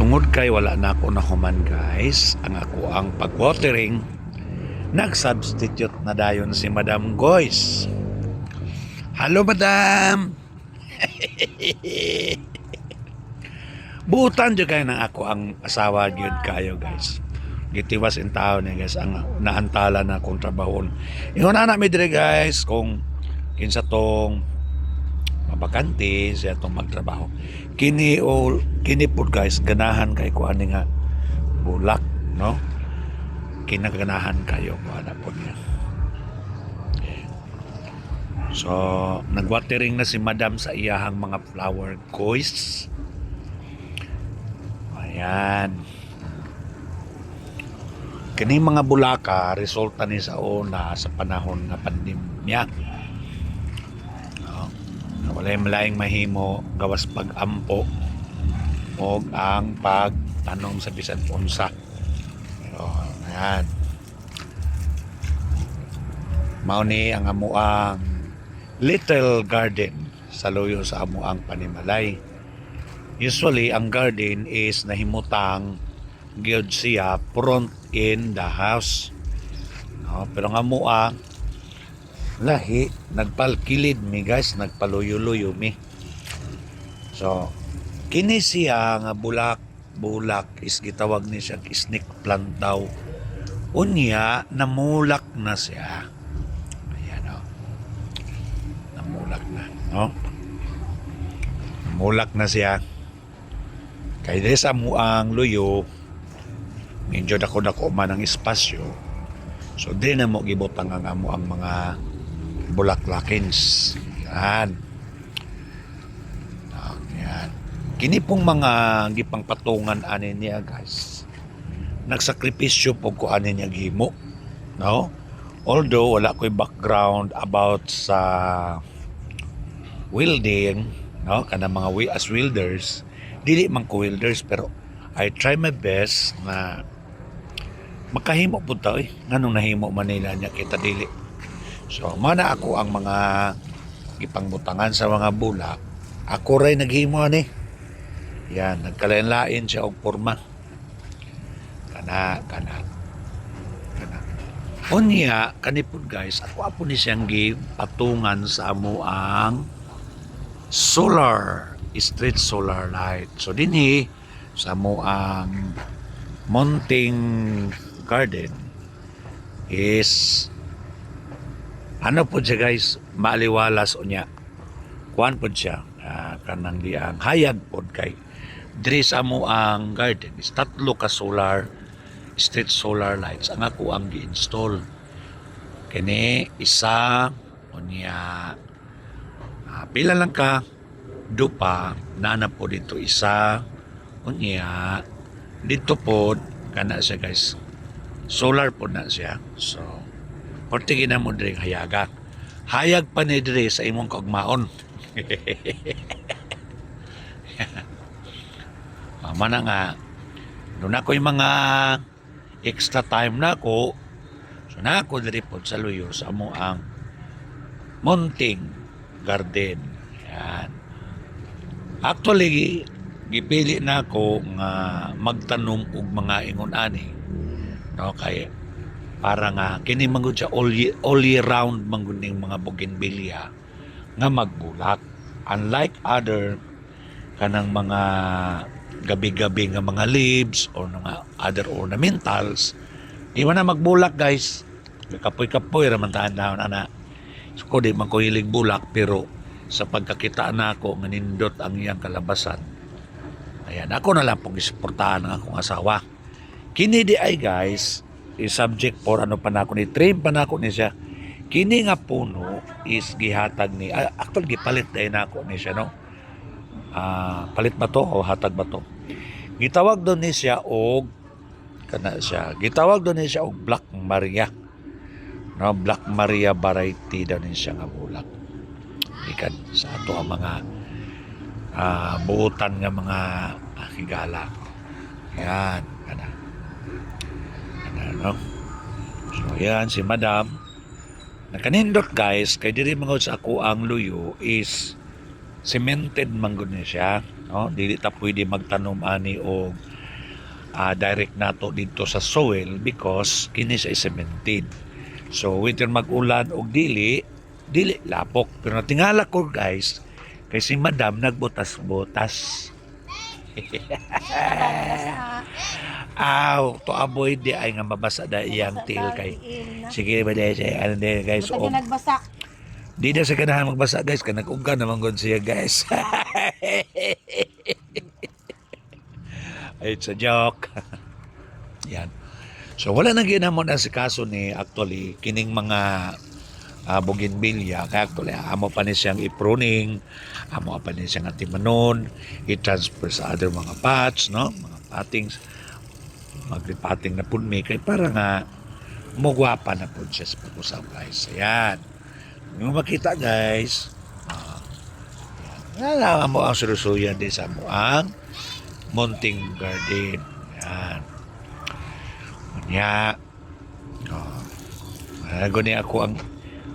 Tungod kay wala na ako nahuman guys, ang ako ang pag-watering, nag-substitute na dayon si Madam Goys. Hello Madam! Buutan dyan kayo ng ako ang asawa gyud kayo guys. Gitiwas in tao niya guys, ang naantala na akong trabahon. Ingon na mi dire guys, kung kinsa tong mabakante siya itong magtrabaho. Kini po guys, ganahan kay kuan nga bulak, no? Kinaganahan kayo kuan po niya. So, nagwatering na si Madam sa iyahang mga flower guys. Ayan. Kini mga bulaka resulta ni sa una sa panahon nga pandemya. Walay malayang mahimo gawas pag-ampo o ang pagtanong sa bisan unsa. So, ayan. Mao ni ang amuang little garden sa luyo sa amuang panimalay. Usually, ang garden is nahimutang gyud siya front in the house. No, pero ang amuang lahi, nagpalkilid mi guys, nagpaluyo-luyo mi. So, kini siya nga bulak is gitawag ni siya snake plant daw. Unya, namulak na siya. Ayan o. Namulak na, no? Namulak na siya. Kaya dahil sa muang luyo, medyo dako-dako man ang espasyo. So, di na mo gibotang ang amo ang mga bulaklakins. Yan. Yan. Kini pong mga gipang patungan ani niya guys. Nagsakripisyo po ko ani niya gihimo. No? Although wala ko'y background about sa welding, no? Kana mga as welders, dili man ko welders pero I try my best na makahimo po tao nganong nahimo man nila niya kita dili. So, mana ako ang mga ipangbutangan sa mga bulak. Ako rin naghimo ani. Yan, nagkalain-lain siya og porma. Kana. Unya, kanipod guys, ako ni siyang gipatungan sa amo ang solar, street solar light. So, dinhi sa amo ang mounting garden is ano po siya guys, maaliwalas o niya. Kuan po siya, kanang diang hayag po kay diri sa mo ang garden is tatlo ka solar, street solar lights ang ako ang gi-install. Kini isa o niya, pila lang ka, dupa, nana po dito isa, o niya, dito po, kana siya guys, solar po na siya. So, portigin na mo diri hayaga. Hayag pa ni diri sa imong kaugmaon. Mana nga, doon ako yung mga extra time na ako, so na ako diri po sa luyo sa amo ang mounting garden. Yan. Actually, gipili na ako nga magtanom og mga ingon ani. No, kay para nga kini manggod siya all year round manggod ning mga bougainvillea nga magbulak, unlike other kanang mga gabi-gabi nga mga leaves or mga other ornamentals, di man na magbulak guys. Kapoy-kapoy raman tahan daw ana. So ko di man ko hilig bulak pero sa pagkakita na ako nga nindot ang iyang kalabasan, ayan, ako na lang pong isuportahan ng akong asawa. Kini di ay guys is subject for ano pa na ako ni train pa na ako ni siya. Kini nga puno is gihatag ni actually gipalit dahil na ako ni siya, no? Palit ba to o hatag ba to? Gitawag doon ni siya og kana siya. Gitawag doon ni siya og Black Maria. No, Black Maria variety daw ni siya nga bulak. Ikan sa ato ang mga buutan nga mga higala. Yan, kana. No? So, yan, si Madam. Nakanindot guys, kay diri mga sa ako ang luyo is cemented manggod niya siya. No? Dili ta pwede magtanom ani o direct nato dito sa soil because kini siya cemented. So winter mag-ulan og dili lapok. Pero natingala ko guys, kay si Madam nagbutas-butas. Aw, to avoid di ay nga mabasa da iyang tail kay. Sige ba dai siya ano din guys. Buta nagbasa. Di na sa ganahan magbasa guys, kanag-ugan naman gud siya guys. It's a joke. Yan. So wala nang ginamon ang sikaso ni actually kining mga bougainvillea. Kaya actually amo pa ni siyang i-pruning, amo pa ni siyang atimanon, i-transfer sa other mga pots, no? Mga pattings, magripating na po may kay para nga mugwapa na po siya sa pag-usap guys. Ayan. Yung makita guys, nalaman mo ang sulusuyan din sa mo ang mounting garden. Yan. Kanya. Guni ako ang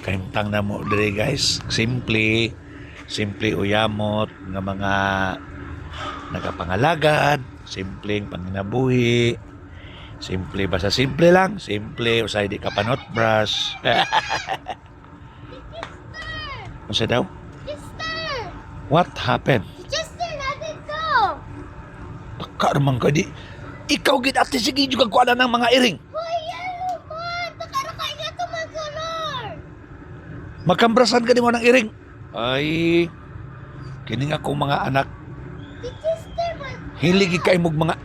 kaimtang na mo dire guys. Simple uyamot ng mga nagapangalagad, simpleng panginabuhi. Simple basta simple lang, simple usay di ka panot brush. Ano daw? Sister! What happened? Sister, let it go! Baka naman ka di. Ikaw gid ate sige juga ko ng mga iring. Hoy, yellow man! Takara ka nga ito mag-color! Magkambrasan ka di mo ng iring. Ay, kining akong mga anak. Si sister man! Hiligi ka imog mga...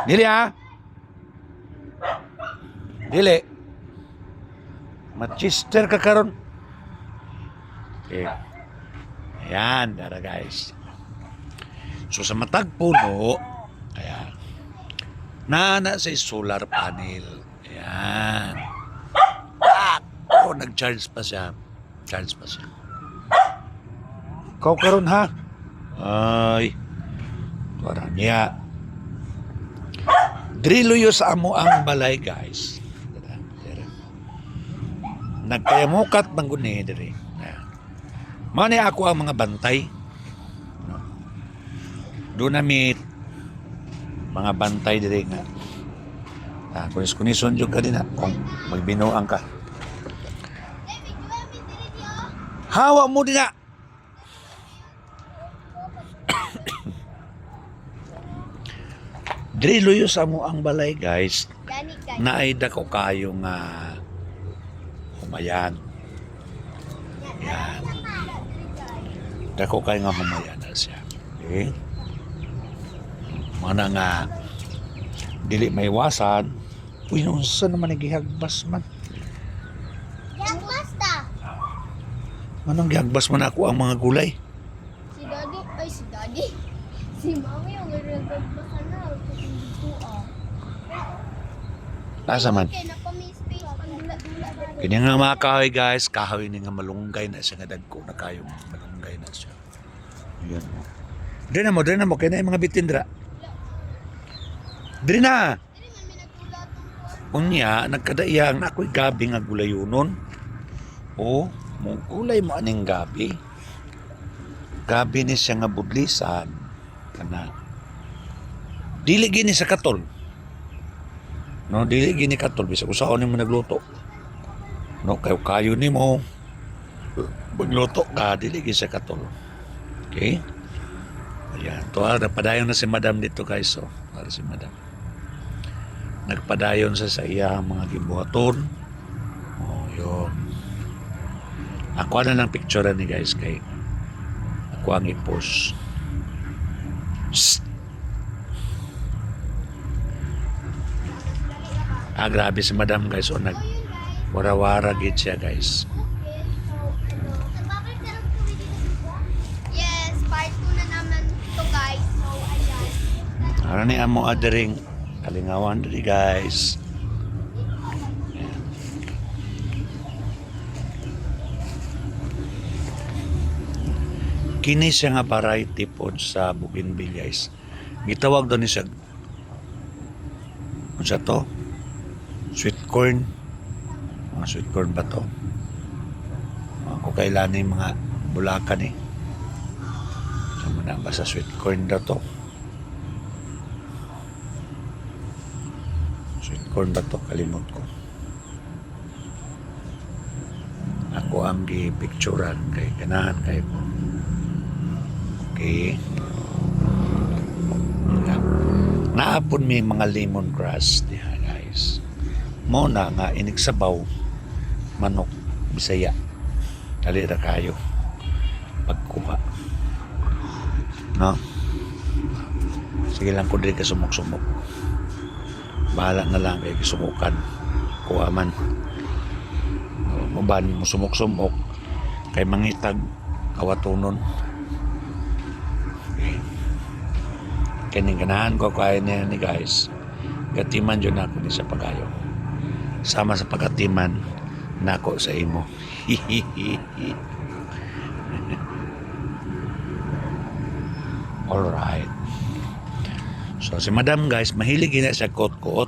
Dili ha? Dili. Manchester ka karon. Okay. Ayan, dara guys. So sa matag puno, ayan. Nana sa solar panel. Ayan. Oh, nag-charge pa siya. Charge pa siya. Ikaw karon ha? Ay. Karon niya. Driluyo sa amo ang balay guys. Nagkayamukat ng guni diri. Mani ako ang mga bantay. Doon na mga bantay diri nga. Kunis-kunison jud ka din kung magbinuang ka. Hawa mo din na. Driluyo sa amo ang balay guys. Naay dako kayo nga humayan. Yan. Dako kayo nga humayan na siya. Okay? Mana nga dili may iwasan. Uy, nunsa naman nagihagbas man. Yan basta! Anong gihagbas man ako ang mga gulay? Si daddy, ay si daddy. Si mami yung nagagbasan na. Nasa man? Kaya napami space pang dula-dula. Kanya nga mga kahoy guys, kahoy ni nga malunggay na siya nga dagko na kayong malunggay na siya. Yan mo. Dre na mo, kaya na yung mga bitindra. Dre na! Unya, nagkadaiyang na ako'y gabi nga gulayunon. O, mo gulay mo aning gabi. Gabi ni siya nga budlisan. Kana. Dili gini sa katol. No, dili gini katol. Bisa usaon ni mo nagluto. No, kayo ni mo. Magluto ka, dili gini sa katol. Okay? Ayan. Tuwa, napadayon na si Madam dito guys. So, para si Madam. Nagpadayon sa iya mga gibuhaton. Oh, yun. Ako na lang picture ni guys kay ako ang i-post. Grabe si Madam guys. O nag-wara-wara gid siya guys. Yes, part 2 na naman ito guys. So, ayan. Ara ni amo adering kalingawan diri guys. Kini siya nga variety pod sa bougainvillea guys. Gitawag daw ni siya ano siya to? Sweet corn. Mga sweet corn ba to? Kung kailan yung mga bulakan eh. Sama na ba sa sweet corn daw to? Sweet corn ba to? Kalimot ko. Ako ang gipicturan kay ganahan kay ko. Okay. Naapon may mga lemongrass diha guys. Mo na nga inigsabaw manok Bisaya. Dali ra kayo pagkuha. No? Sige lang ko dili ka sumok-sumok. Bahala na lang kay sumukan. Kuha man. Maban mo sumok-sumok kay mangitag kawatunon. Okay. Kining ganahan ko kaya niya ni guys. Gatiman yun ako ni sa pagayo. Sama sa pagatiman nako sa imo. Alright. So si Madam guys, mahilig na siya kot-kot.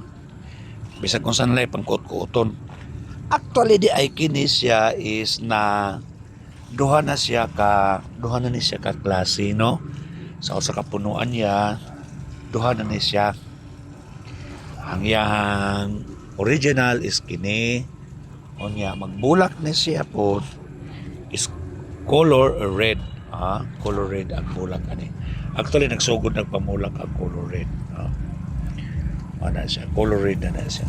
Bisag kung saan lay pang kot-koton. Actually di ay kini siya is na duha na ni siya ka klase, no? Sa usa ka punuan niya, duha na ni siya. Ang iyang original is kini. Onya magbulak ni siya po is color red. Color red ang bulak ani. Actually nagsugod nagpamulak ang color red. Ana siya, color red na siya.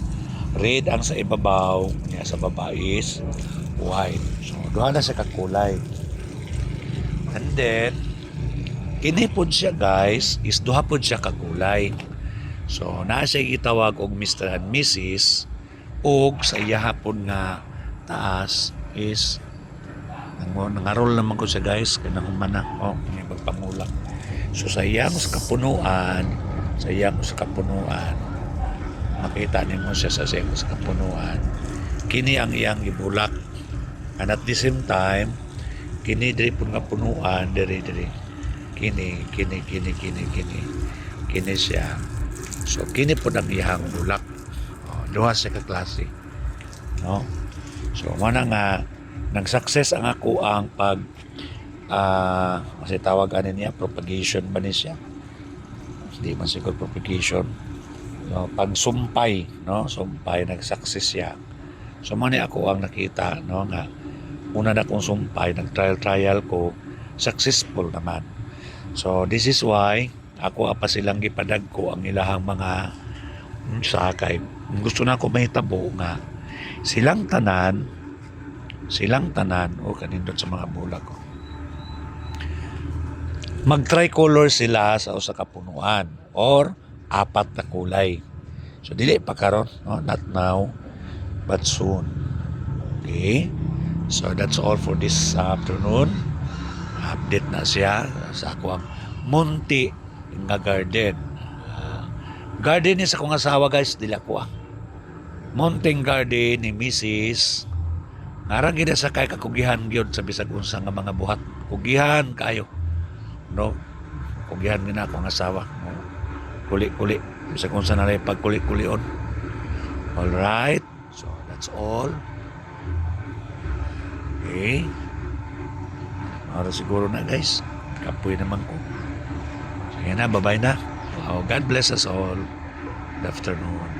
Red ang sa ibabaw, niya sa baba is white. So duha na siya ka kulay. And then kini pod siya guys is duha pod siya ka kulay. So naa siya gitawag og Mr. and Mrs. og sa iya hapon nga taas is nangarol naman ko siya guys kaya humana may pagpamulak. So sa iya ko sa kapunuan makita nimo siya sa kapunuan kini ang iyang gibulak and at the same time kini diri pud nga punuan diri kini siya. So kini pud ang iyang bulak. Duha siya ka klase, no? So mana nga nag-success ang ako ang pag kasi tawag ani niya propagation ba ni siya? Hindi man siguro propagation. No, pagsumpay, no? Sumpay nag-success siya. So man ako ang nakita, no, nga una na kong sumpay, nag-trial ko, successful naman. So this is why ako apa silang gipadag ko ang ilahang mga sakay. Gusto na ako mahitabo nga silang tanan o kanindot sa mga bulak ko. Mag-tricolor sila sa usa ka punuan or apat na kulay. So dili pa karon, no? Not now but soon. Okay? So that's all for this afternoon. Update na siya sa ako ang munti nga garden. Garden ni sa akong asawa guys, dila ko mountain garden ni Mrs. Ngarang gina sa kay kakugihan gyud sa bisag unsa nga mga buhat. Kugihan kayo. No? Kugihan gina akong asawa. Kuli-kuli. Bisag unsa na lay pagkuli-kulion. All right. So that's all. Okay. Ara siguro na guys. Kapoy naman ko. Sige na, bye-bye na. God bless us all. Good afternoon.